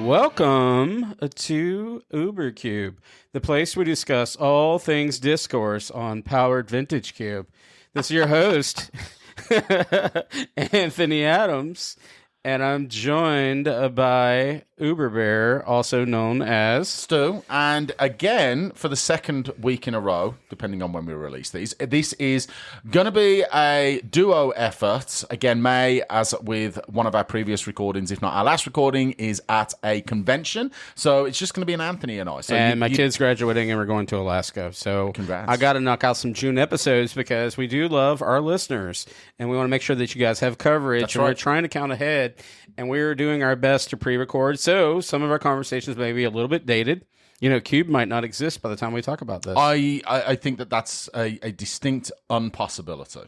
Welcome to UberCube, the place we discuss all things discourse on powered vintage cube. This is your host, Anthony Adams, and I'm joined by Uber Bear, also known as Stu. And again, for the second week in a row, depending on when we release these, this is going to be a duo effort. Again, May, as with one of our previous recordings, if not our last recording, is at a convention. So it's just going to be an Anthony and I. So my kid's graduating and we're going to Alaska. So congrats. I got to knock out some June episodes because we do love our listeners and we want to make sure that you guys have coverage. That's and right. We're trying to count ahead and we're doing our best to pre-record. So some of our conversations may be a little bit dated. You know, Cube might not exist by the time we talk about this. I think that's a distinct impossibility.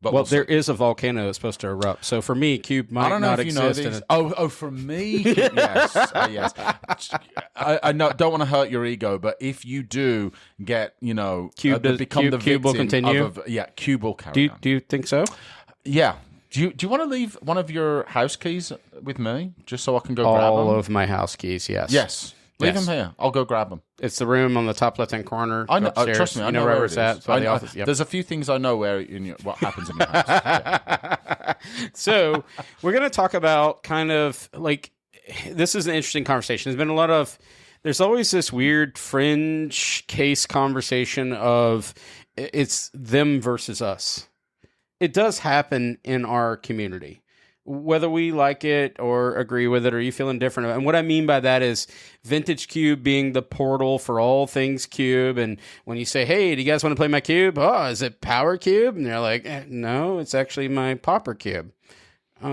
But there is a volcano that's supposed to erupt. So for me, Cube might I don't know not if you know exist. these. For me, yes, yes. I don't want to hurt your ego, but if you do get, become the victim Cube will continue. Cube will carry on. Do you think so? Yeah. Do you want to leave one of your house keys with me, just so I can go grab them? All of my house keys, yes. Yes. Leave them here. I'll go grab them. It's the room on the top left-hand corner. I know. Upstairs. Trust me. I know where it's at. It's by the office. Yep. There's a few things I know what happens in your house. Yeah. So we're going to talk about kind of like, this is an interesting conversation. There's always this weird fringe case conversation of it's them versus us. It does happen in our community, whether we like it or agree with it or you feel indifferent. And what I mean by that is Vintage Cube being the portal for all things Cube. And when you say, hey, do you guys want to play my Cube? Oh, is it Power Cube? And they're like, no, it's actually my Pauper Cube.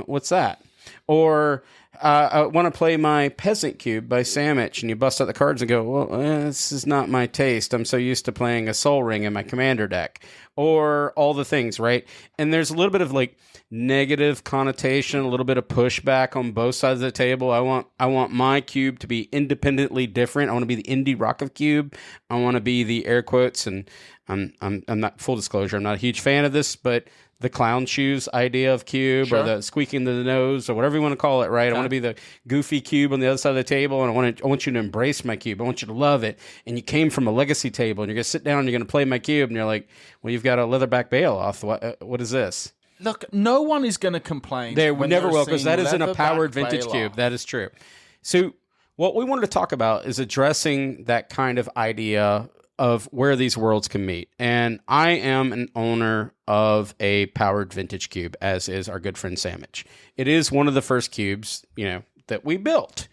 What's that? Or I want to play my Peasant Cube by Sandwich, and you bust out the cards and go, well, this is not my taste. I'm so used to playing a Soul Ring in my Commander deck. Or all the things, right? And there's a little bit of like negative connotation, a little bit of pushback on both sides of the table. I want my cube to be independently different. I want to be the indie rock of cube. I want to be the air quotes, and I'm not, full disclosure, I'm not a huge fan of this, but the clown shoes idea of cube, sure, or the squeaking to the nose, or whatever you want to call it, right? Okay. I want to be the goofy cube on the other side of the table, and I want you to embrace my cube. I want you to love it. And you came from a legacy table, and you're going to sit down, and you're going to play my cube, and you're like, well, you've got a leatherback Bailoff. What is this? Look, no one is going to complain. They never will, because that isn't a powered vintage cube. That is true. So what we wanted to talk about is addressing that kind of idea of where these worlds can meet. And I am an owner of a powered vintage cube, as is our good friend Sandwich. It is one of the first cubes, that we built.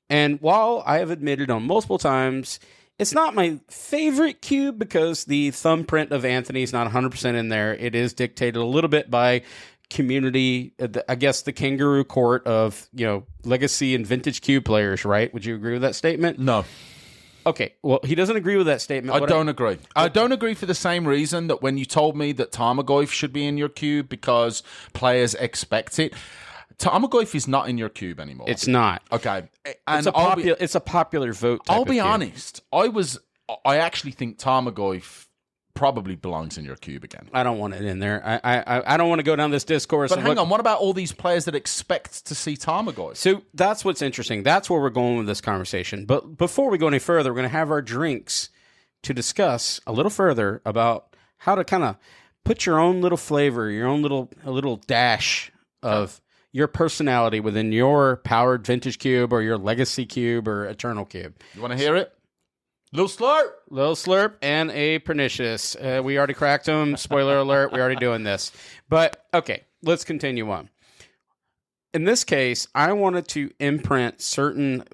And while I have admitted on multiple times, it's not my favorite cube because the thumbprint of Anthony is not 100% in there. It is dictated a little bit by community, I guess the kangaroo court of, legacy and vintage cube players, right? Would you agree with that statement? No. Okay, well, he doesn't agree with that statement. I don't agree. I don't agree for the same reason that when you told me that Tarmogoyf should be in your cube because players expect it, Tarmogoyf is not in your cube anymore. It's not. Okay. And it's a popular vote type I'll be of cube. honest. I actually think Tarmogoyf probably belongs in your cube again. I don't want it in there. I don't want to go down this discourse. But hang on, what about all these players that expect to see Tarmogoyf? So that's what's interesting. That's where we're going with this conversation. But before we go any further, we're going to have our drinks to discuss a little further about how to kind of put your own little flavor, your own little dash of your personality within your powered vintage cube or your legacy cube or eternal cube. You want to hear it? Little slurp, and a pernicious. We already cracked them. Spoiler alert, we're already doing this. But, okay, let's continue on. In this case, I wanted to imprint certain,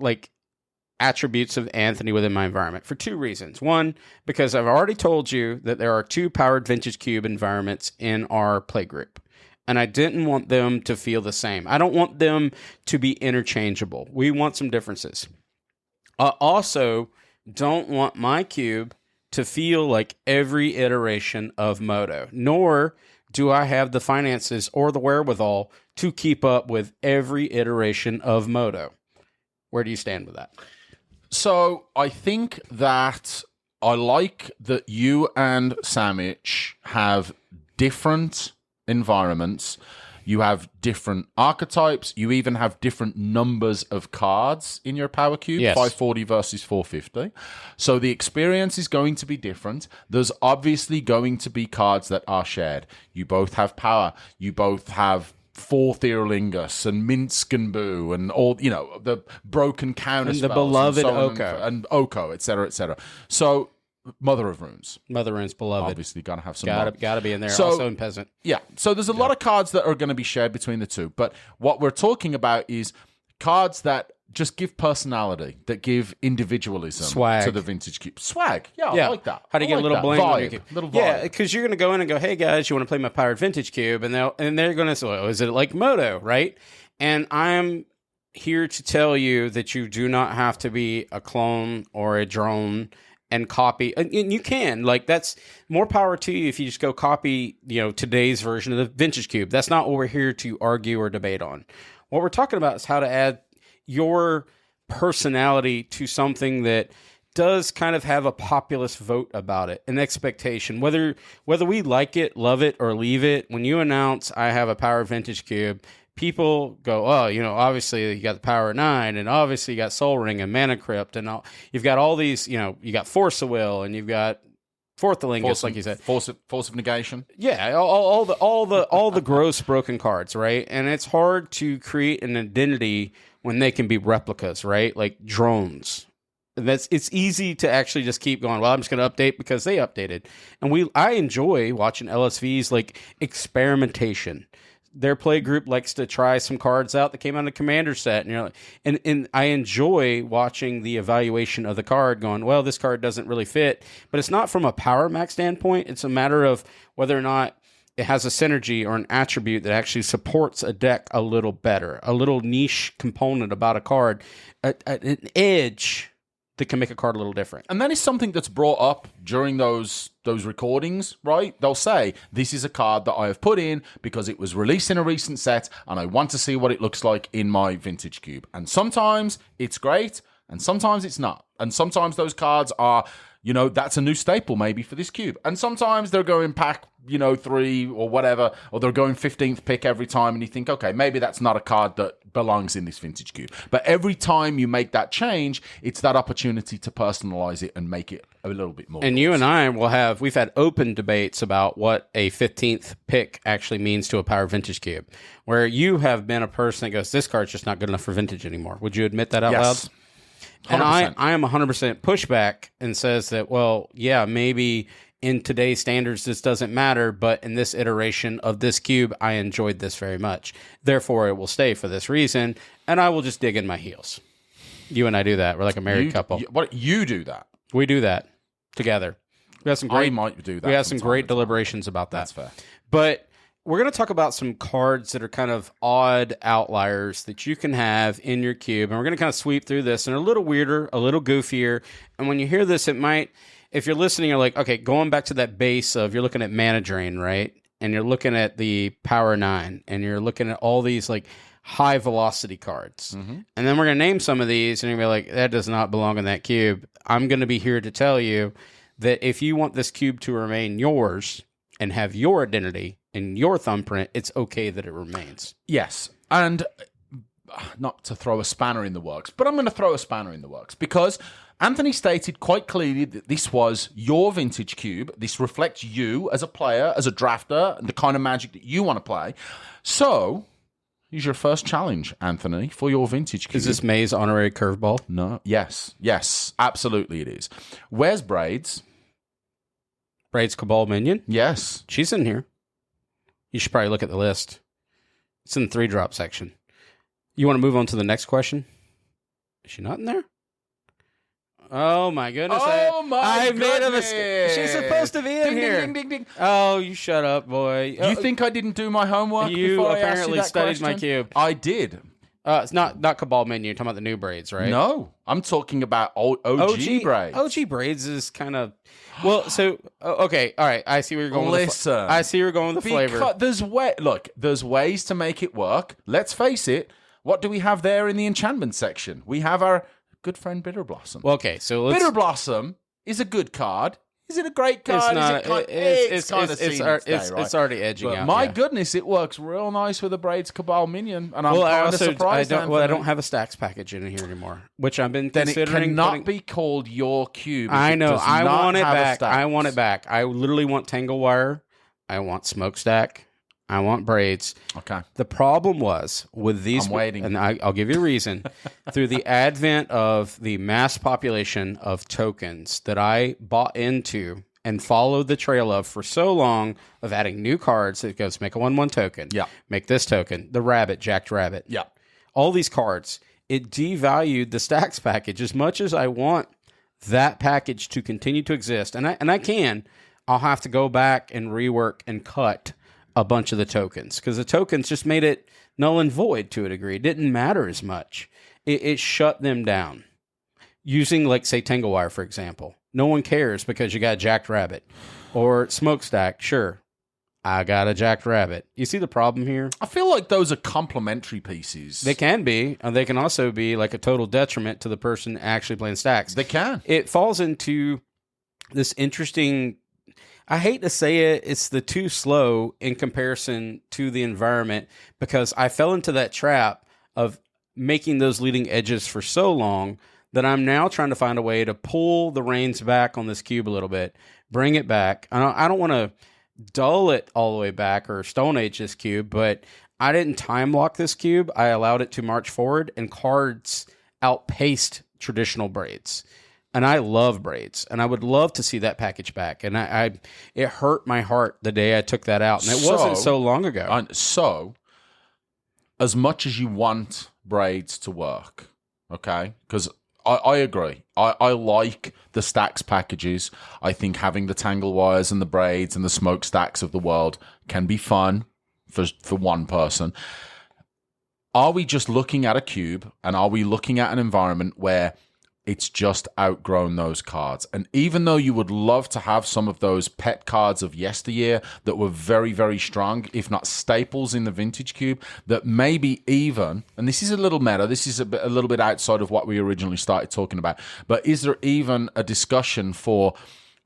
attributes of Anthony within my environment for two reasons. One, because I've already told you that there are two powered vintage cube environments in our playgroup. And I didn't want them to feel the same. I don't want them to be interchangeable. We want some differences. Also, don't want my cube to feel like every iteration of Moto, nor do I have the finances or the wherewithal to keep up with every iteration of Moto. Where do you stand with that? So I think that I like that you and Sandwich have different environments. You have different archetypes. You even have different numbers of cards in your power cube, Yes. 540 versus 450. So the experience is going to be different. There's obviously going to be cards that are shared. You both have power. You both have Fourth Earlingus and Minsk and Boo and all, the broken counter And the spells beloved so on Oko. and Oko, etc., etc. So Mother of Runes, Mother Rune's beloved. obviously, gotta have some. Gotta be in there. So- Also in Peasant. Yeah. So there's a lot of cards that are going to be shared between the two. But what we're talking about is cards that just give personality, that give individualism Swag. to the vintage cube. Swag. Yeah, Yeah. I like that. How do you I get a little that. bling? on Vibe. your cube? Little vibe. Yeah, because you're going to go in and go, hey, guys, you want to play my Powered Vintage Cube? And they're going to say, well, is it like Moto, right? And I'm here to tell you that you do not have to be a clone or a drone and copy. And you can. Like, that's more power to you if you just go copy, today's version of the Vintage Cube. That's not what we're here to argue or debate on. What we're talking about is how to add your personality to something that does kind of have a populist vote about it, an expectation. Whether we like it, love it, or leave it, when you announce I have a Power Vintage Cube, people go, oh, obviously you got the Power 9, and obviously you got Soul Ring and Mana Crypt, and you've got all these, you got Force of Will, and you've got Fourth Lingus, like you said. Force of negation. Yeah, all the gross broken cards, right? And it's hard to create an identity when they can be replicas, right? Like drones. It's easy to actually just keep going, well, I'm just going to update because they updated. And I enjoy watching LSV's like experimentation. Their play group likes to try some cards out that came out of the Commander set, and I enjoy watching the evaluation of the card, going, well, this card doesn't really fit, but it's not from a power max standpoint. It's a matter of whether or not it has a synergy or an attribute that actually supports a deck a little better, a little niche component about a card, an edge that can make a card a little different. And that is something that's brought up during those recordings, right? They'll say, this is a card that I have put in because it was released in a recent set and I want to see what it looks like in my Vintage Cube. And sometimes it's great and sometimes it's not. And sometimes those cards are, that's a new staple maybe for this cube. And sometimes they're going pack, 3 or whatever, or they're going 15th pick every time, and you think, okay, maybe that's not a card that belongs in this Vintage Cube. But every time you make that change, it's that opportunity to personalize it and make it a little bit more. And you and I we've had open debates about what a 15th pick actually means to a Power Vintage Cube, where you have been a person that goes, this card's just not good enough for Vintage anymore. Would you admit that out loud? 100%. And I am 100% pushback and says that, well, yeah, maybe in today's standards this doesn't matter, but in this iteration of this cube, I enjoyed this very much. Therefore, it will stay for this reason, and I will just dig in my heels. You and I do that. We're like a married couple. You do that? We do that together. We have some great. I might do that. We have some great deliberations about that. That's fair. But we're going to talk about some cards that are kind of odd outliers that you can have in your cube. And we're going to kind of sweep through this, and a little weirder, a little goofier. And when you hear this, it might, if you're listening, you're like, okay, going back to that base of, you're looking at Mana Drain, right? And you're looking at the Power 9, and you're looking at all these like high velocity cards. Mm-hmm. And then we're going to name some of these, and you're going to be like, that does not belong in that cube. I'm going to be here to tell you that if you want this cube to remain yours and have your identity and your thumbprint, it's okay that it remains. Yes. And not to throw a spanner in the works, but I'm going to throw a spanner in the works because Anthony stated quite clearly that this was your Vintage Cube. This reflects you as a player, as a drafter, and the kind of Magic that you want to play. So, here's your first challenge, Anthony, for your Vintage Cube. Is this May's honorary curveball? No. Yes, absolutely it is. Where's Braids? Braids Cabal Minion? Yes. She's in here. You should probably look at the list. It's in the 3-drop section. You want to move on to the next question? Is she not in there? Oh my goodness! I made a mistake. She's supposed to be in here. Ding, ding, ding, ding. Oh, you shut up, boy! You think I didn't do my homework? You before apparently I asked you that studied my cube. I did. It's not Cabal Minion. You're talking about the new braids, right? No, I'm talking about OG braids. OG braids is kind of so okay. All right, I see where you're going. Listen, I see where you're going with the flavor. There's ways to make it work. Let's face it. What do we have there in the enchantment section? We have our good friend Bitter Blossom. Well, okay, so Bitter Blossom is a good card. Is it a great card? It's kind of it's already edging but out. My goodness, it works real nice with a Braids Cabal minion, and I'm kind of surprised. I don't have a stacks package in here anymore, which I've been considering. Then it cannot be called your cube. I know. I want it back. I want it back. I literally want Tangle Wire. I want Smokestack. I want Braids. Okay. The problem was with these. I'm waiting. And I'll give you a reason. Through the advent of the mass population of tokens that I bought into and followed the trail of for so long of adding new cards that goes make a 1/1 token. Yeah. Make this token. The rabbit, Jacked Rabbit. Yeah. All these cards. It devalued the stacks package as much as I want that package to continue to exist. And I can. I'll have to go back and rework and cut a bunch of the tokens because the tokens just made it null and void to a degree. It didn't matter as much. It shut them down. Using, like, say, Tangle Wire, for example. No one cares because you got Jacked Rabbit. Or Smokestack, sure. I got a Jacked Rabbit. You see the problem here? I feel like those are complementary pieces. They can be. They can also be like a total detriment to the person actually playing stacks. They can. It falls into this interesting... I hate to say it, it's the too slow in comparison to the environment because I fell into that trap of making those leading edges for so long that I'm now trying to find a way to pull the reins back on this cube a little bit, bring it back. I don't want to dull it all the way back or Stone Age this cube, but I didn't time lock this cube. I allowed it to march forward, and cards outpaced traditional Braids. And I love Braids, and I would love to see that package back. And it hurt my heart the day I took that out, and it wasn't so long ago. So, as much as you want Braids to work, okay, because I agree. I like the stacks packages. I think having the Tangle Wires and the Braids and the Smokestacks of the world can be fun for one person. Are we just looking at a cube, and are we looking at an environment where it's just outgrown those cards? And even though you would love to have some of those pet cards of yesteryear that were very, very strong, if not staples in the vintage cube, that maybe even, and this is a little meta, this is a little bit outside of what we originally started talking about, but is there even a discussion for,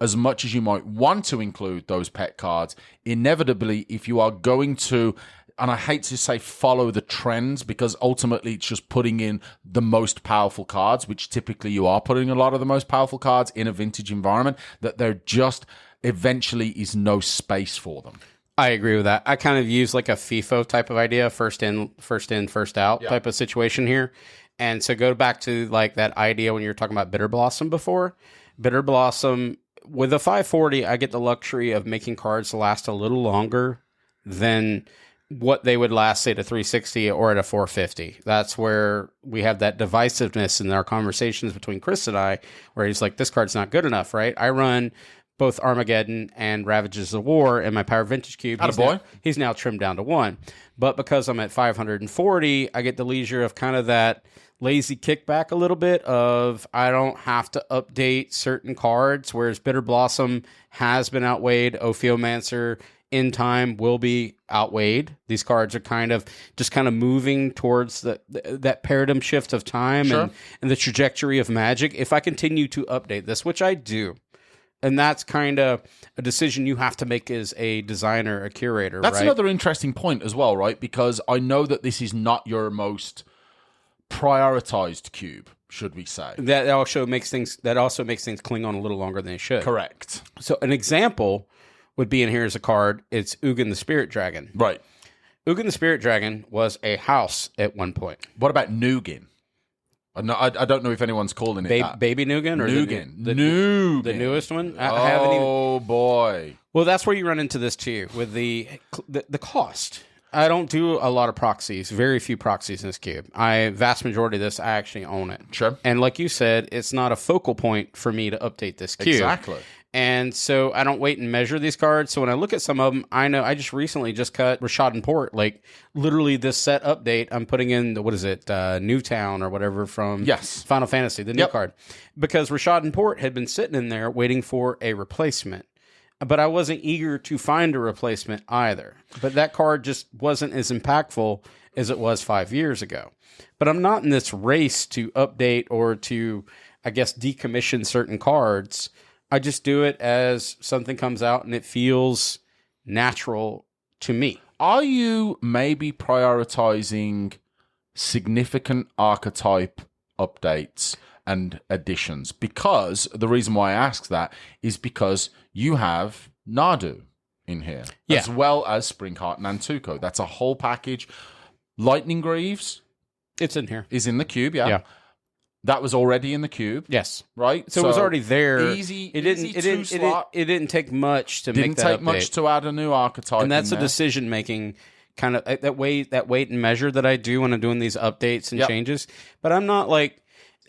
as much as you might want to include those pet cards, inevitably, if you are going to, and I hate to say follow the trends, because ultimately it's just putting in the most powerful cards, which typically you are putting a lot of the most powerful cards in a vintage environment, that there just eventually is no space for them. I agree with that. I kind of use like a FIFO type of idea, first in, first out type of situation here. And so go back to like that idea when you were talking about Bitter Blossom before. Bitter Blossom, with a 540, I get the luxury of making cards last a little longer than what they would last, say, at a 360 or at a 450. That's where we have that divisiveness in our conversations between Chris and I, where he's like, this card's not good enough, right? I run both Armageddon and Ravages of War in my Power Vintage Cube. He's now trimmed down to 1. But because I'm at 540, I get the leisure of kind of that lazy kickback a little bit of I don't have to update certain cards, whereas Bitter Blossom has been outweighed. Ophiomancer in time will be outweighed. These cards are kind of moving towards that paradigm shift of time and the trajectory of Magic. If I continue to update this, which I do, and that's kind of a decision you have to make as a designer, a curator. That's right? Another interesting point as well, right? Because I know that this is not your most prioritized cube, should we say? That also makes things cling on a little longer than they should. Correct. So an example would be in here as a card. It's Ugin the Spirit Dragon. Right. Ugin the Spirit Dragon was a house at one point. What about Nugin? I don't know if anyone's calling it that. Baby Nugin? Or Nugin. The newest one? I haven't even... boy. Well, that's where you run into this too, with the cost. I don't do a lot of proxies, very few proxies in this cube. Vast majority of this, I actually own it. Sure. And like you said, it's not a focal point for me to update this cube. Exactly. And so I don't wait and measure these cards. So when I look at some of them, I know I just recently cut Rashad and Port. Like literally this set update, I'm putting in Newtown or whatever from Final Fantasy, the new card. Because Rashad and Port had been sitting in there waiting for a replacement. But I wasn't eager to find a replacement either. But that card just wasn't as impactful as it was 5 years ago. But I'm not in this race to update or to, I guess, decommission certain cards I just do it as something comes out and it feels natural to me. Are you maybe prioritizing significant archetype updates and additions? Because the reason why I ask that is because you have Nadu in here, as well as Springheart and Nantuko. That's a whole package. Lightning Greaves, it's in here. Is in the cube, yeah. That was already in the cube. Yes. Right? So it was already there. Easy. It didn't take much to make that Didn't take update. much to add a new archetype. And that's a decision making kind of that weight and measure that I do when I'm doing these updates and changes. But I'm not like,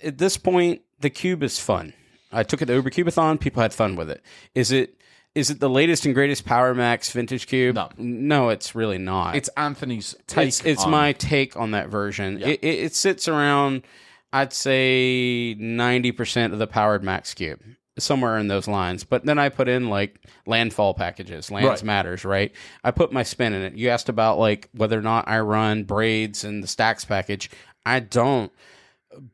at this point, the cube is fun. I took it to Uber Cubathon. People had fun with it. Is it the latest and greatest Power Max vintage cube? No, it's really not. It's Anthony's take. It's my take on that version. Yeah. It sits around, I'd say, 90% of the Powered Max cube, somewhere in those lines. But then I put in like landfall packages. Lands matters, right? I put my spin in it. You asked about like whether or not I run braids and the stacks package. I don't.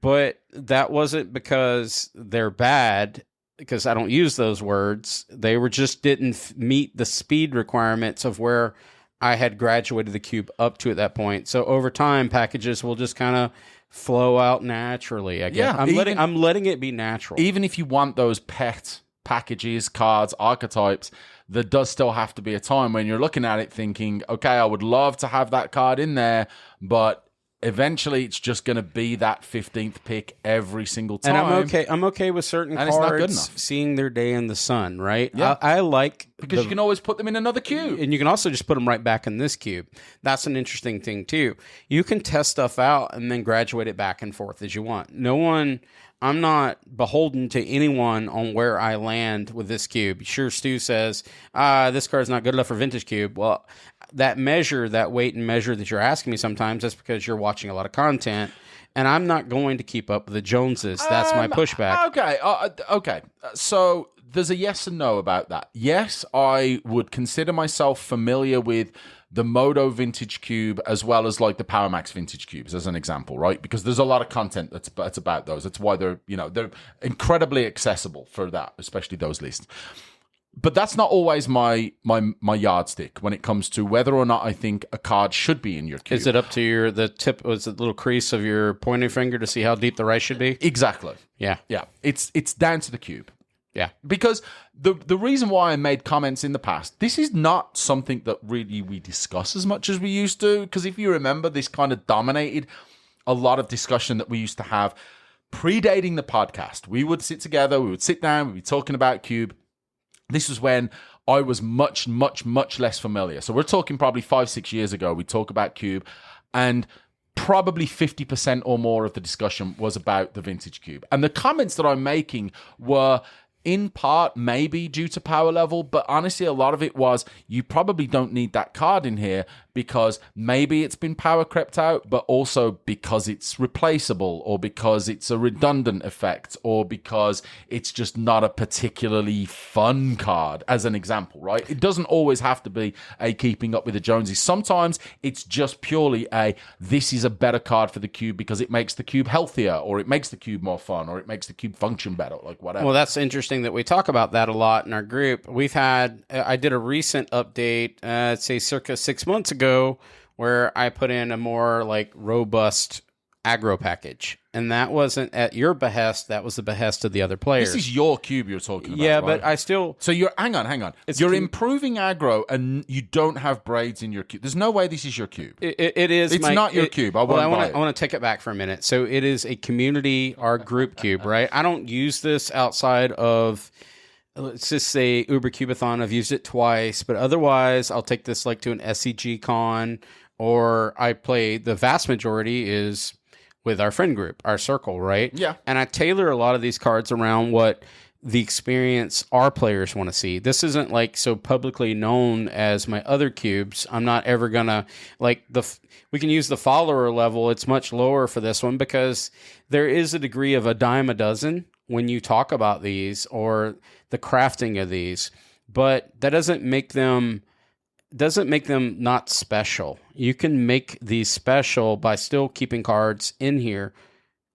But that wasn't because they're bad, because I don't use those words. They were just didn't meet the speed requirements of where I had graduated the cube up to at that point. So over time, packages will just kind of flow out naturally. I guess I'm letting it be natural. Even if you want those pet packages, cards, archetypes, there does still have to be a time when you're looking at it thinking, okay, I would love to have that card in there, but eventually it's just going to be that 15th pick every single time. And I'm okay with certain cards seeing their day in the sun, right? Yeah. I like... Because you can always put them in another cube. And you can also just put them right back in this cube. That's an interesting thing, too. You can test stuff out and then graduate it back and forth as you want. I'm not beholden to anyone on where I land with this cube. Sure, Stu says, this card's not good enough for vintage cube. Well, that weight and measure that you're asking me sometimes, that's because you're watching a lot of content, and I'm not going to keep up with the Joneses. That's my pushback. Okay. So there's a yes and no about that. Yes, I would consider myself familiar with the Modo Vintage Cube as well as like the Power Max Vintage Cubes as an example, right? Because there's a lot of content that's about those. That's why they're incredibly accessible for that, especially those lists. But that's not always my yardstick when it comes to whether or not I think a card should be in your cube. Is it up to the tip? Was it the little crease of your pointing finger to see how deep the rice should be? Exactly. Yeah. It's down to the cube. Yeah. Because the reason why I made comments in the past, this is not something that really we discuss as much as we used to. Because if you remember, this kind of dominated a lot of discussion that we used to have predating the podcast. We would sit together, we would sit down, we'd be talking about cube. This was when I was much, much, much less familiar. So we're talking probably 5-6 years ago. We talk about cube, and probably 50% or more of the discussion was about the vintage cube. And the comments that I'm making were in part maybe due to power level, but honestly, a lot of it was you probably don't need that card in here because maybe it's been power crept out, but also because it's replaceable or because it's a redundant effect or because it's just not a particularly fun card, as an example, right? It doesn't always have to be a keeping up with the Joneses. Sometimes it's just purely this is a better card for the cube because it makes the cube healthier or it makes the cube more fun or it makes the cube function better, like whatever. Well, that's interesting that we talk about that a lot in our group. I did a recent update, say circa 6 months ago, where I put in a more like robust aggro package, and that wasn't at your behest. That was the behest of the other players. This is your cube you're talking about. Yeah, right? but I still. So hang on. You're improving aggro, and you don't have braids in your cube. There's no way this is your cube. It is. It's not your cube. I want to take it back for a minute. So it is a community, our group cube, right? I don't use this outside of. Let's just say Uber Cubathon. I've used it twice, but otherwise I'll take this like to an SCG con, or I play. The vast majority is with our friend group, our circle, right? Yeah. And I tailor a lot of these cards around what the experience our players want to see. This isn't like so publicly known as my other cubes. I'm not ever gonna we can use the follower level. It's much lower for this one because there is a degree of a dime a dozen when you talk about these or the crafting of these, but that doesn't make them not special. You can make these special by still keeping cards in here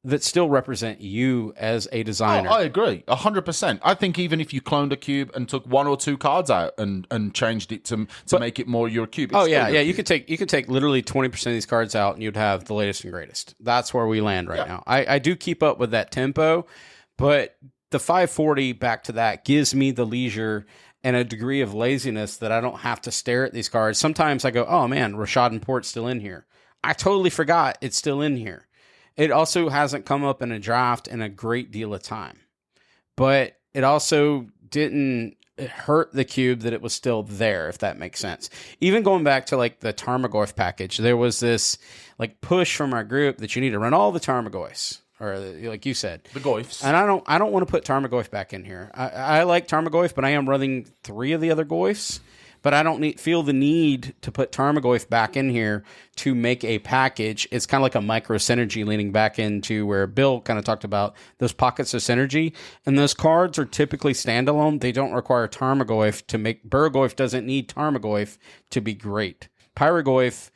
that still represent you as a designer. I agree, 100%. I think even if you cloned a cube and took 1 or 2 cards out and changed it to make it more your cube. You could take literally 20% of these cards out, and you'd have the latest and greatest. That's where we land right now. I do keep up with that tempo, but the 540 back to that gives me the leisure and a degree of laziness that I don't have to stare at these cards. Sometimes I go, oh man, Rashad and Port's still in here. I totally forgot it's still in here. It also hasn't come up in a draft in a great deal of time. But it also didn't hurt the cube that it was still there, if that makes sense. Even going back to like the Tarmogoyf package, there was this like push from our group that you need to run all the Tarmogoyfs, or like you said. The Goyfs. And I don't want to put Tarmogoyf back in here. I like Tarmogoyf, but I am running 3 of the other Goyfs. But I don't feel the need to put Tarmogoyf back in here to make a package. It's kind of like a micro synergy leaning back into where Bill kind of talked about those pockets of synergy. And those cards are typically standalone. They don't require Tarmogoyf to make. Burgoyf doesn't need Tarmogoyf to be great. Pyrogoyf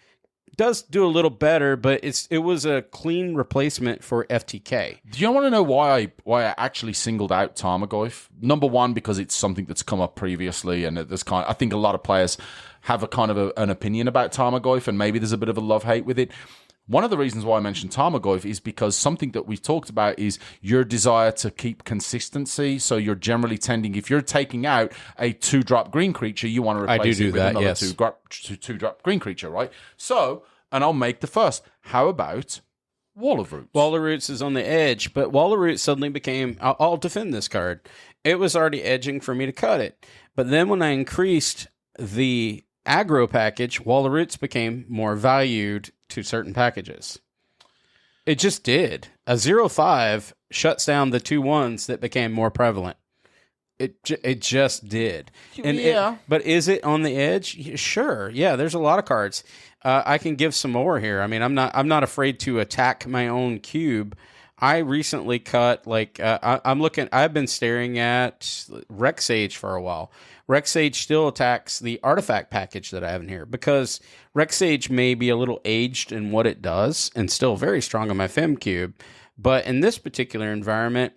does do a little better, but it was a clean replacement for FTK. Do you want to know why I actually singled out Tarmogoyf? Number one, because it's something that's come up previously, and I think a lot of players have a kind of an opinion about Tarmogoyf, and maybe there's a bit of a love-hate with it. One of the reasons why I mentioned Tarmogoyf is because something that we've talked about is your desire to keep consistency. So you're generally tending, if you're taking out a 2-drop green creature, you want to replace it with another 2-drop green creature, right? So, and I'll make the first. How about Wall of Roots? Wall of Roots is on the edge, but Wall of Roots suddenly became, I'll defend this card. It was already edging for me to cut it. But then when I increased the aggro package, Wall of Roots became more valued to certain packages. It just did. A 0/5 shuts down the 2/1s that became more prevalent. It just did. And but is it on the edge? Sure. Yeah, there's a lot of cards. I can give some more here. I mean, I'm not afraid to attack my own cube. I recently cut I've been staring at Rexage for a while. Rexage still attacks the artifact package that I have in here because Rexage may be a little aged in what it does and still very strong on my Fem cube. But in this particular environment,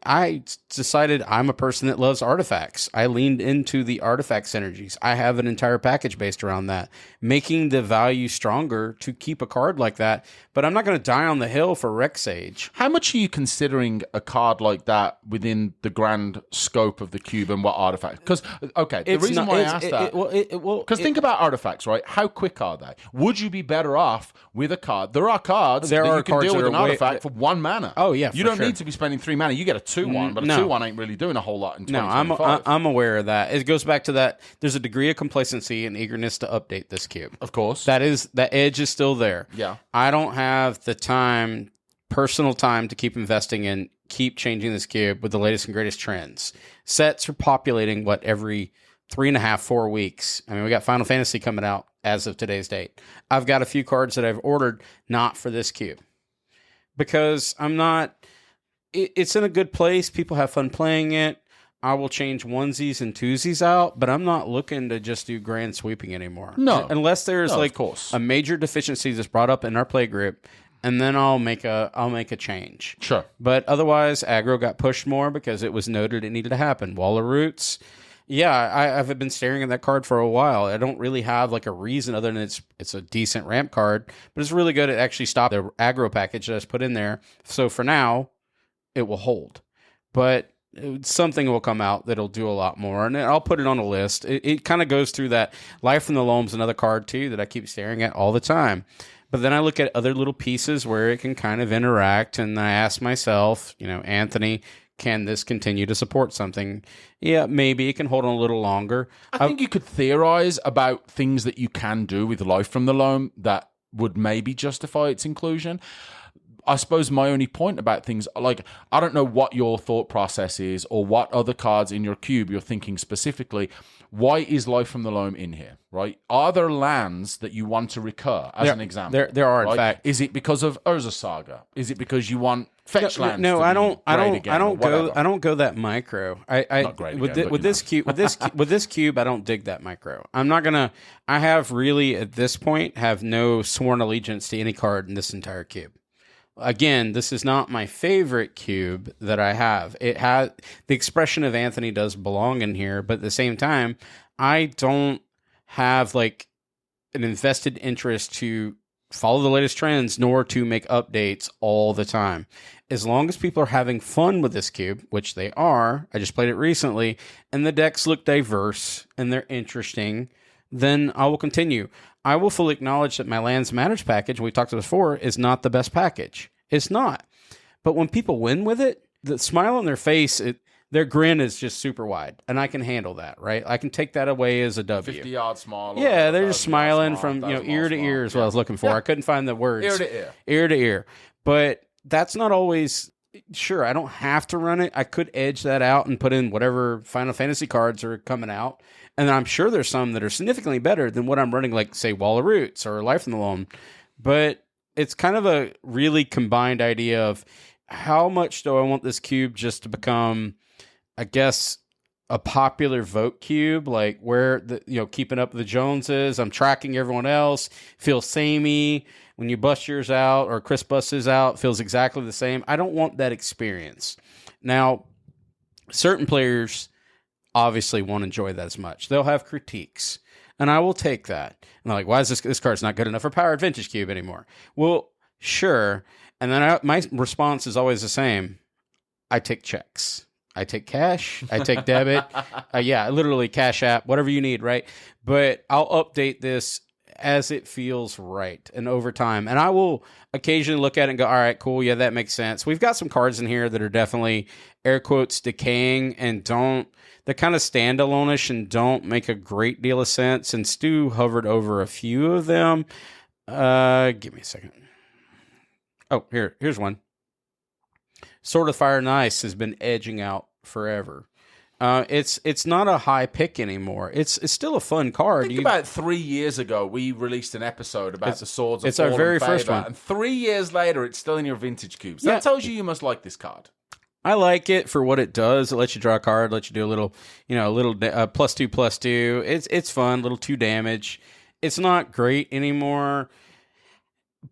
I decided I'm a person that loves artifacts. I leaned into the artifact synergies. I have an entire package based around that, making the value stronger to keep a card like that. But I'm not going to die on the hill for Rexage. How much are you considering a card like that within the grand scope of the cube and what artifact? Because, okay, the reason why I asked that, because think about artifacts, right? How quick are they? Would you be better off with a card? There are cards that you can deal with an artifact for 1 mana. Oh, yeah, you don't need to be spending 3 mana. You get a 2/1, but a 2/1 ain't really doing a whole lot in 2025. I'm aware of that. It goes back to that. There's a degree of complacency and eagerness to update this cube. Of course. That edge is still there. Yeah. I don't have the time, personal time, to keep investing in, keep changing this cube with the latest and greatest trends. Sets are populating, every 3.5, 4 weeks. I mean, we got Final Fantasy coming out as of today's date. I've got a few cards that I've ordered not for this cube because I'm not... It's in a good place. People have fun playing it. I will change onesies and twosies out, but I'm not looking to just do grand sweeping anymore. No. Unless there's a major deficiency that's brought up in our play group, and then I'll make a change. Sure. But otherwise, aggro got pushed more because it was noted it needed to happen. Wall of Roots, yeah, I've been staring at that card for a while. I don't really have a reason other than it's a decent ramp card, but it's really good at actually stop the aggro package that I was put in there. So for now, it will hold, but something will come out that'll do a lot more, and I'll put it on a list. It kind of goes through that. Life from the Loam's another card too that I keep staring at all the time, but then I look at other little pieces where it can kind of interact, and I ask myself, Anthony, can this continue to support something? Yeah, maybe it can hold on a little longer. I think you could theorize about things that you can do with Life from the Loam that would maybe justify its inclusion. I suppose my only point about things, I don't know what your thought process is or what other cards in your cube you're thinking specifically. Why is Life from the Loam in here, right? Are there lands that you want to recur, as an example? There are, right? in fact. Is it because of Urza Saga? Is it because you want fetch lands? No, I don't go that micro. With this cube, I don't dig that micro. I have really, at this point, have no sworn allegiance to any card in this entire cube. Again, this is not my favorite cube that I have. It has the expression of Anthony does belong in here, but at the same time, I don't have like an invested interest to follow the latest trends nor to make updates all the time. As long as people are having fun with this cube, which they are, I just played it recently, and the decks look diverse and they're interesting, then I will continue. I will fully acknowledge that my Lands Matters package, we talked about before, is not the best package. It's not. But when people win with it, the smile on their face, their grin is just super wide. And I can handle that, right? I can take that away as a W. 50-yard smile. Yeah, they're just smiling from ear to ear is what I was looking for. I couldn't find the words. Ear to ear. Ear to ear. But that's not always... Sure, I don't have to run it. I could edge that out and put in whatever Final Fantasy cards are coming out. And I'm sure there's some that are significantly better than what I'm running, like, say, Wall of Roots or Life in the Loam. But it's kind of a really combined idea of how much do I want this cube just to become, I guess, a popular vote cube, like where keeping up with the Joneses. I'm tracking everyone else. Feels samey. When you bust yours out or Chris busts his out, feels exactly the same. I don't want that experience. Now, certain players obviously won't enjoy that as much. They'll have critiques, and I will take that. And they're like, why is this card's not good enough for Powered Vintage Cube anymore? Well, sure. And then my response is always the same. I take checks. I take cash. I take debit. Literally Cash App, whatever you need, right? But I'll update this as it feels right and over time. And I will occasionally look at it and go, all right, cool. Yeah, that makes sense. We've got some cards in here that are definitely air quotes decaying and they're kind of standalone-ish and don't make a great deal of sense. And Stu hovered over a few of them. Give me a second. Oh, here's one. Sword of Fire and Ice has been edging out forever. It's not a high pick anymore. It's still a fun card. Think about 3 years ago, we released an episode about the Swords of It's our very first one. And 3 years later, it's still in your vintage cubes. That tells you must like this card. I like it for what it does. It lets you draw a card, lets you do a little +2/+2. It's fun, little 2 damage. It's not great anymore.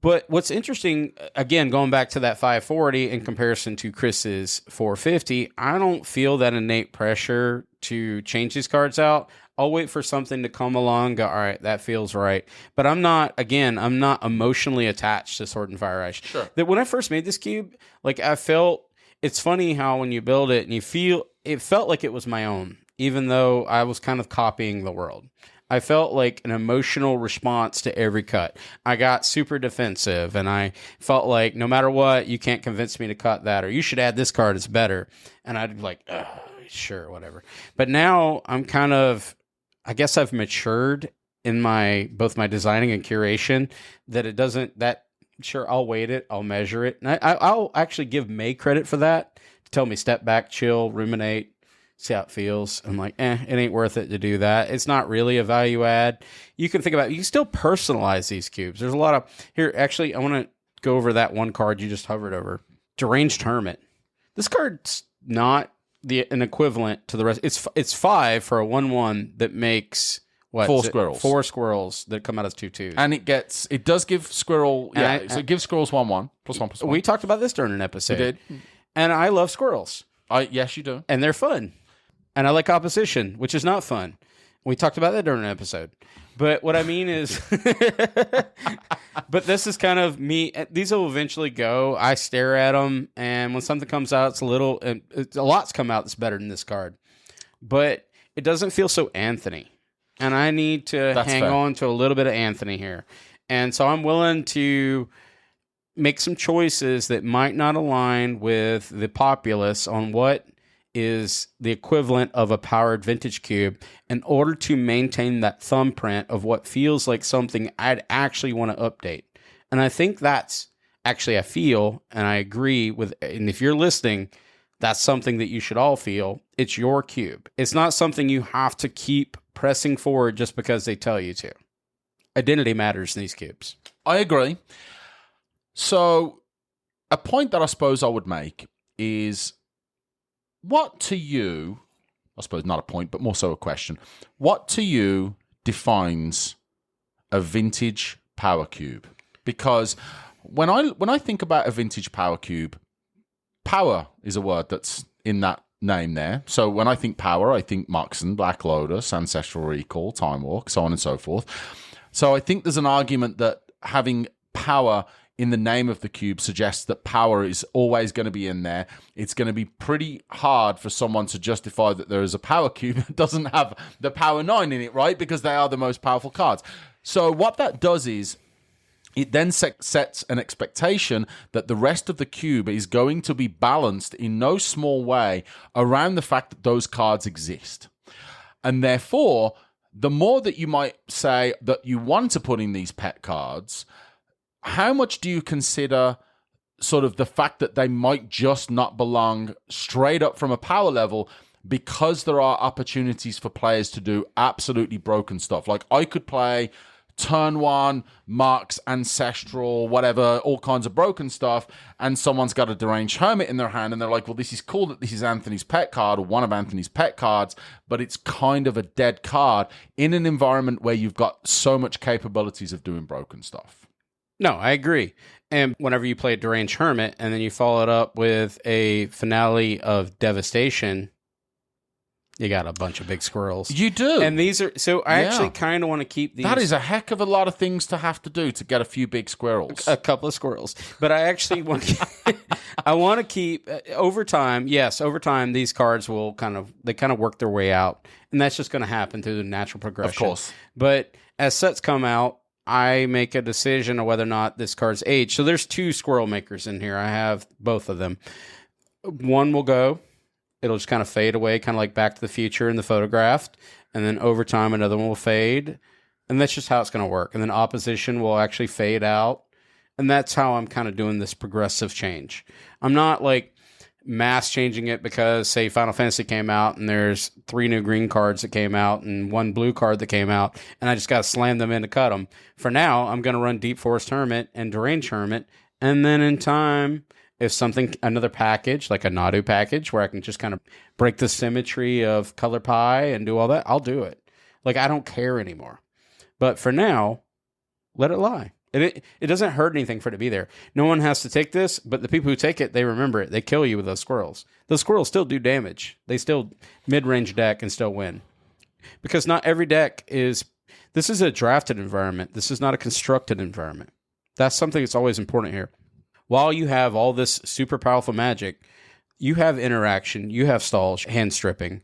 But what's interesting, again, going back to that 540 in comparison to Chris's 450, I don't feel that innate pressure to change these cards out. I'll wait for something to come along, go, all right, that feels right. But I'm not emotionally attached to Sword and Fire Ice. Sure. That when I first made this cube, like I felt, it's funny how when you build it and it felt like it was my own, even though I was kind of copying the world. I felt like an emotional response to every cut. I got super defensive, and I felt like no matter what, you can't convince me to cut that, or you should add this card, it's better. And I'd be like, sure, whatever. But now I'm kind of, I guess I've matured in both my designing and curation, that it doesn't, sure, I'll weight it, I'll measure it. And I'll actually give May credit for that, to tell me step back, chill, ruminate, see how it feels. I'm like, it ain't worth it to do that. It's not really a value add. You can think about it. You can still personalize these cubes. There's a lot of... Here, actually, I want to go over that one card you just hovered over. Deranged Hermit. This card's not an equivalent to the rest. It's 5 for a 1/1 that makes... What, 4 squirrels. 4 squirrels that come out as 2/2s. And it does give squirrel... so it gives squirrels 1/1. +1/+1. We talked about this during an episode. We did. And I love squirrels. Yes, you do. And they're fun. And I like opposition, which is not fun. We talked about that during an episode. But what I mean is, but this is kind of me. These will eventually go. I stare at them, and when something comes out, a lot's come out that's better than this card. But it doesn't feel so Anthony. And I need to hang on to a little bit of Anthony here. And so I'm willing to make some choices that might not align with the populace on what is the equivalent of a powered vintage cube in order to maintain that thumbprint of what feels like something I'd actually want to update. And I think that's actually, I feel, and I agree with, and if you're listening, that's something that you should all feel. It's your cube. It's not something you have to keep pressing forward just because they tell you to. Identity matters in these cubes. I agree. So a point that I suppose I would make is, what to you, I suppose not a point, but more so a question, what to you defines a vintage power cube? Because when I think about a vintage power cube, power is a word that's in that name there. So when I think power, I think Moxen, Black Lotus, Ancestral Recall, Time Walk, so on and so forth. So I think there's an argument that having power in the name of the cube suggests that power is always going to be in there. It's going to be pretty hard for someone to justify that there is a power cube that doesn't have the power 9 in it, right? Because they are the most powerful cards. So what that does is it then sets an expectation that the rest of the cube is going to be balanced in no small way around the fact that those cards exist. And therefore, the more that you might say that you want to put in these pet cards, how much do you consider sort of the fact that they might just not belong straight up from a power level because there are opportunities for players to do absolutely broken stuff? Like I could play turn 1, Marks, Ancestral, whatever, all kinds of broken stuff, and someone's got a Deranged Hermit in their hand, and they're like, well, this is cool that this is Anthony's pet card, or one of Anthony's pet cards, but it's kind of a dead card in an environment where you've got so much capabilities of doing broken stuff. No, I agree. And whenever you play a Deranged Hermit, and then you follow it up with a finale of Devastation, you got a bunch of big squirrels. You do. And these are... So I actually kind of want to keep these... That is a heck of a lot of things to have to do to get a few big squirrels. A couple of squirrels. But I actually want to... I want to keep... over time, these cards will kind of work their way out. And that's just going to happen through the natural progression. Of course. But as sets come out, I make a decision of whether or not this card's aged. So there's 2 squirrel makers in here. I have both of them. One will go... It'll just kind of fade away, kind of like Back to the Future in the photograph. And then over time, another one will fade. And that's just how it's going to work. And then opposition will actually fade out. And that's how I'm kind of doing this progressive change. I'm not like mass changing it because, say, Final Fantasy came out and there's 3 new green cards that came out and 1 blue card that came out. And I just got to slam them in to cut them. For now, I'm going to run Deep Forest Hermit and Deranged Hermit. And then in time... If another package, like a Nadu package, where I can just kind of break the symmetry of Color Pie and do all that, I'll do it. Like, I don't care anymore. But for now, let it lie. It doesn't hurt anything for it to be there. No one has to take this, but the people who take it, they remember it. They kill you with those squirrels. Those squirrels still do damage. They still mid-range deck and still win. Because not every deck is... This is a drafted environment. This is not a constructed environment. That's something that's always important here. While you have all this super powerful magic, you have interaction, you have stalls, hand stripping.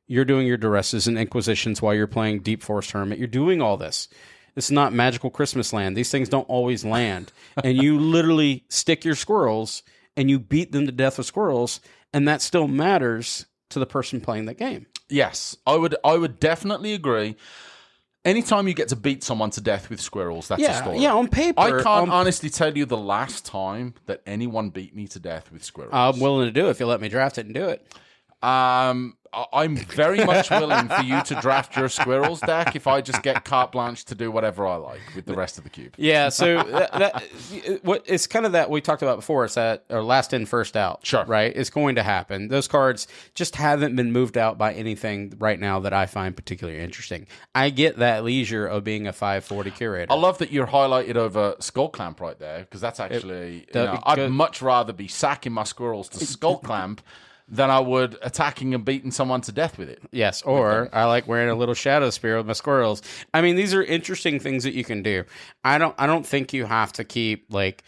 You're doing your duresses and inquisitions while you're playing Deep Forest Hermit. You're doing all this. This is not Magical Christmas Land. These things don't always land. And you literally stick your squirrels and you beat them to death with squirrels, and that still matters to the person playing the game. Yes, I would definitely agree. Anytime you get to beat someone to death with squirrels, that's a story. Yeah, on paper. I can't honestly tell you the last time that anyone beat me to death with squirrels. I'm willing to do it if you let me draft it and do it. I'm very much willing for you to draft your squirrels deck if I just get carte blanche to do whatever I like with the rest of the cube. Yeah, so it's kind of that we talked about before. It's that or last in, first out. Sure. Right? It's going to happen. Those cards just haven't been moved out by anything right now that I find particularly interesting. I get that leisure of being a 540 curator. I love that you're highlighted over Skull Clamp right there, because that's actually... I'd much rather be sacking my squirrels to Skull Clamp than I would attacking and beating someone to death with it. Yes, or I like wearing a little shadow spear with my squirrels. I mean, these are interesting things that you can do. I don't think you have to keep like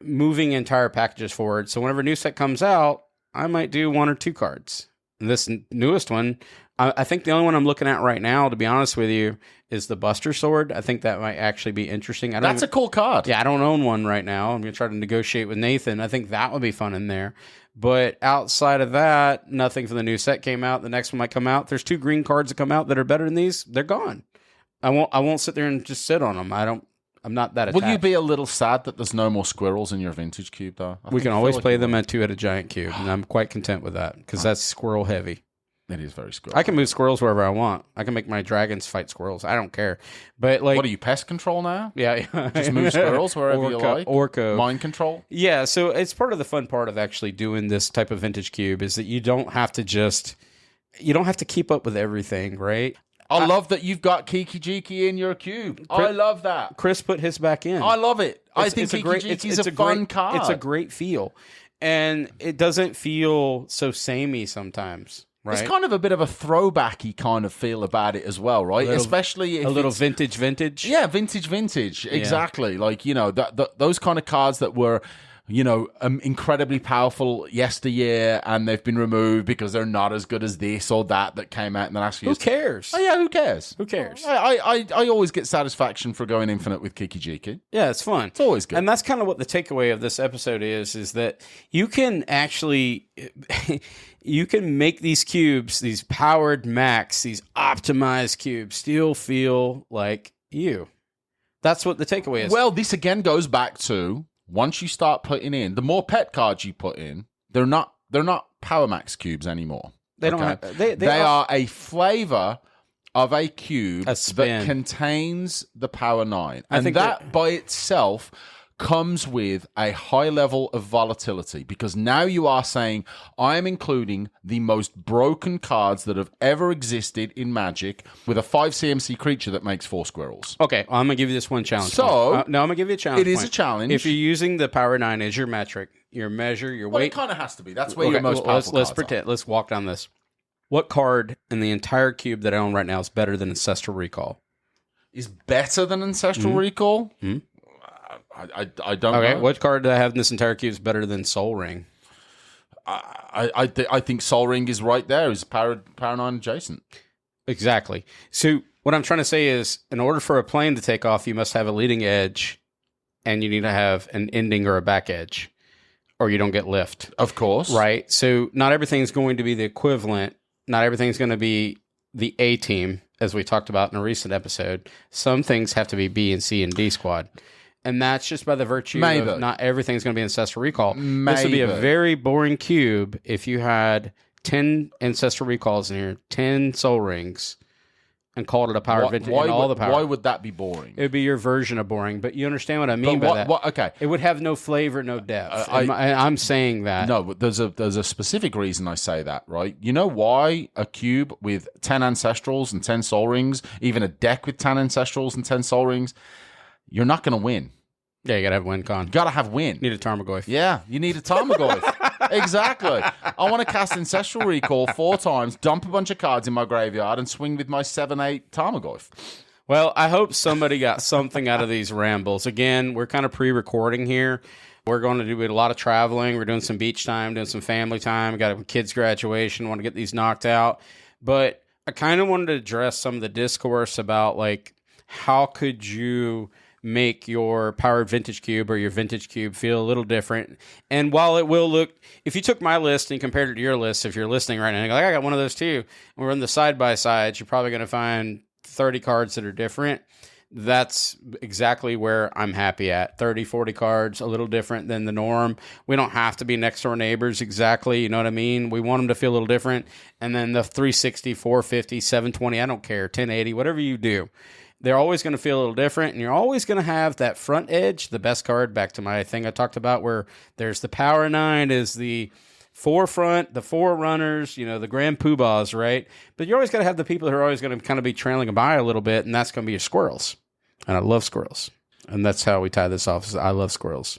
moving entire packages forward. So whenever a new set comes out, I might do 1 or 2 cards. And this newest one, I think the only one I'm looking at right now, to be honest with you, is the Buster Sword. I think that might actually be interesting. That's a cool card. Yeah, I don't own one right now. I'm going to try to negotiate with Nathan. I think that would be fun in there. But outside of that, nothing from the new set came out. The next one might come out. There's 2 green cards that come out that are better than these. They're gone. I won't sit there and just sit on them. I'm not that attached. Will you be a little sad that there's no more squirrels in your vintage cube, though? We can always play them at 2-headed giant cube, and I'm quite content with that because that's squirrel heavy. It is very squirrel. I can move squirrels wherever I want. I can make my dragons fight squirrels. I don't care. But like, what are you, pest control now? Yeah, just move squirrels wherever you like. Orco, mind control. Yeah, so it's part of the fun part of actually doing this type of vintage cube is that you don't have to keep up with everything, right? I love that you've got Kiki Jiki in your cube. I love that. Chris put his back in. I love it. I think Kiki-Jiki is a fun card. It's a great feel. And it doesn't feel so samey sometimes. Right? It's kind of a bit of a throwbacky kind of feel about it as well, right? Especially if a little vintage. Yeah, vintage. Exactly. Like, those kind of cards that were, incredibly powerful yesteryear, and they've been removed because they're not as good as this or that came out in the last few years. Who cares? Oh, yeah, who cares? Who cares? I always get satisfaction for going infinite with Kiki-Jiki. Yeah, it's fun. It's always good. And that's kind of what the takeaway of this episode is that you can actually... you can make these cubes, these powered max, these optimized cubes, still feel like you. That's what the takeaway is. Well, this again goes back to... Once you start putting in, the more pet cards you put in, they're not Power Max cubes anymore. They don't have, they are a flavor of a cube that contains the Power 9. And that by itself comes with a high level of volatility, because now you are saying, I am including the most broken cards that have ever existed in Magic with a 5 CMC creature that makes 4 squirrels. Okay, I'm going to give you this one challenge. So, I'm going to give you a challenge. It is a challenge. If you're using the Power 9 as your metric, your measure, your weight. Well, it kind of has to be. That's where your most powerful let's pretend. Let's walk down this. What card in the entire cube that I own right now is better than Ancestral Recall? Is better than Ancestral Recall? Mm-hmm. I don't know. Okay, what card do I have in this entire cube is better than Soul Ring? I think Soul Ring is right there. Is Power 9 adjacent? Exactly. So what I'm trying to say is, in order for a plane to take off, you must have a leading edge, and you need to have an ending or a back edge, or you don't get lift. Of course. Right? So not everything's going to be the equivalent. Not everything's going to be the A team, as we talked about in a recent episode. Some things have to be B and C and D squad. And that's just by the virtue of not everything's going to be Ancestral Recall. This would be a very boring cube if you had 10 Ancestral Recalls in here, 10 Soul Rings, and called it a Power Vintage and all the power. Why would that be boring? It would be your version of boring, but you understand what I mean by that. Okay. It would have no flavor, no depth. I'm saying that. No, but there's a specific reason I say that, right? You know why a cube with 10 Ancestrals and 10 Soul Rings, even a deck with 10 Ancestrals and 10 Soul Rings, you're not going to win. Yeah, you got to have win con. You got to have win. You need a Tarmogoyf. Yeah, you need a Tarmogoyf. Exactly. I want to cast Ancestral Recall 4 times, dump a bunch of cards in my graveyard, and swing with my 7/8 Tarmogoyf. Well, I hope somebody got something out of these rambles. Again, we're kind of pre-recording here. We're going to do a lot of traveling. We're doing some beach time, doing some family time. We got a kid's graduation. Want to get these knocked out. But I kind of wanted to address some of the discourse about, like, how could you make your powered vintage cube or your vintage cube feel a little different? And while it will look, if you took my list and compared it to your list, if you're listening right now, and you're like, I got one of those too, and we're in the side-by-sides, you're probably going to find 30 cards that are different. That's exactly where I'm happy at. 30, 40 cards, a little different than the norm. We don't have to be next door neighbors exactly, you know what I mean? We want them to feel a little different. And then the 360, 450, 720, I don't care, 1080, whatever you do, they're always going to feel a little different, and you're always going to have that front edge, the best card, back to my thing I talked about, where there's the Power 9 is the forefront, the forerunners, the grand poobahs, right? But you always got to have the people who are always going to kind of be trailing by a little bit, and that's going to be your squirrels. And I love squirrels. And that's how we tie this off. I love squirrels.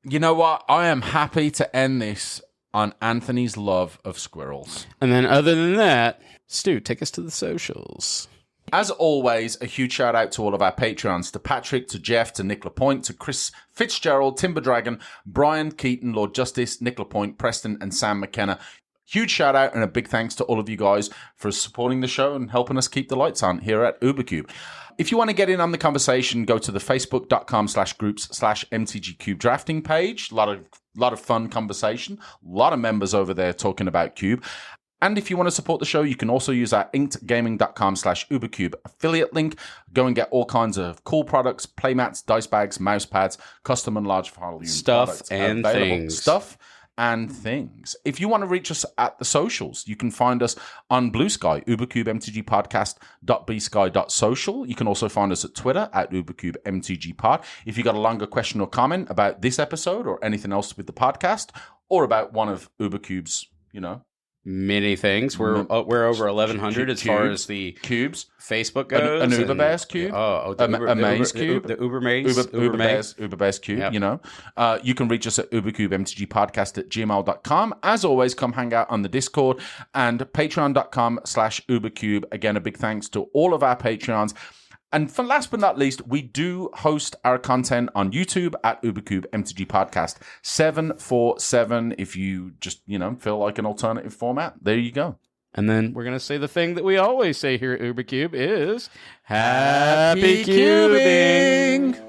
You know what? I am happy to end this on Anthony's love of squirrels. And then other than that, Stu, take us to the socials. As always, a huge shout out to all of our Patreons, to Patrick, to Jeff, to Nick Lapointe, to Chris Fitzgerald, Timber Dragon, Brian Keaton, Lord Justice, Nick Lapointe, Preston, and Sam McKenna. Huge shout out and a big thanks to all of you guys for supporting the show and helping us keep the lights on here at UberCube. If you want to get in on the conversation, go to the facebook.com/groups/MTGCube drafting page. A lot of fun conversation. A lot of members over there talking about Cube. And if you want to support the show, you can also use our inkedgaming.com/UberCube affiliate link. Go and get all kinds of cool products, playmats, dice bags, mouse pads, custom and large volume stuff and available. things. Stuff and things. If you want to reach us at the socials, you can find us on Bluesky, ubercubemtgpodcast.bsky.social. You can also find us at Twitter at ubercubemtgpod. If you got a longer question or comment about this episode or anything else with the podcast, or about one of UberCube's, many things. We're over 1,100 as far as the cubes. Facebook goes. An Uber Bears cube. A Maze cube. The Uber Maze. Uber Bears cube, Yep. you know. You can reach us at ubercubemtgpodcast@gmail.com. As always, come hang out on the Discord and patreon.com/ubercube. Again, a big thanks to all of our Patreons. And for last but not least, we do host our content on YouTube at Ubercube MTG Podcast 747. If you just, feel like an alternative format, there you go. And then we're going to say the thing that we always say here at Ubercube is Happy Cubing!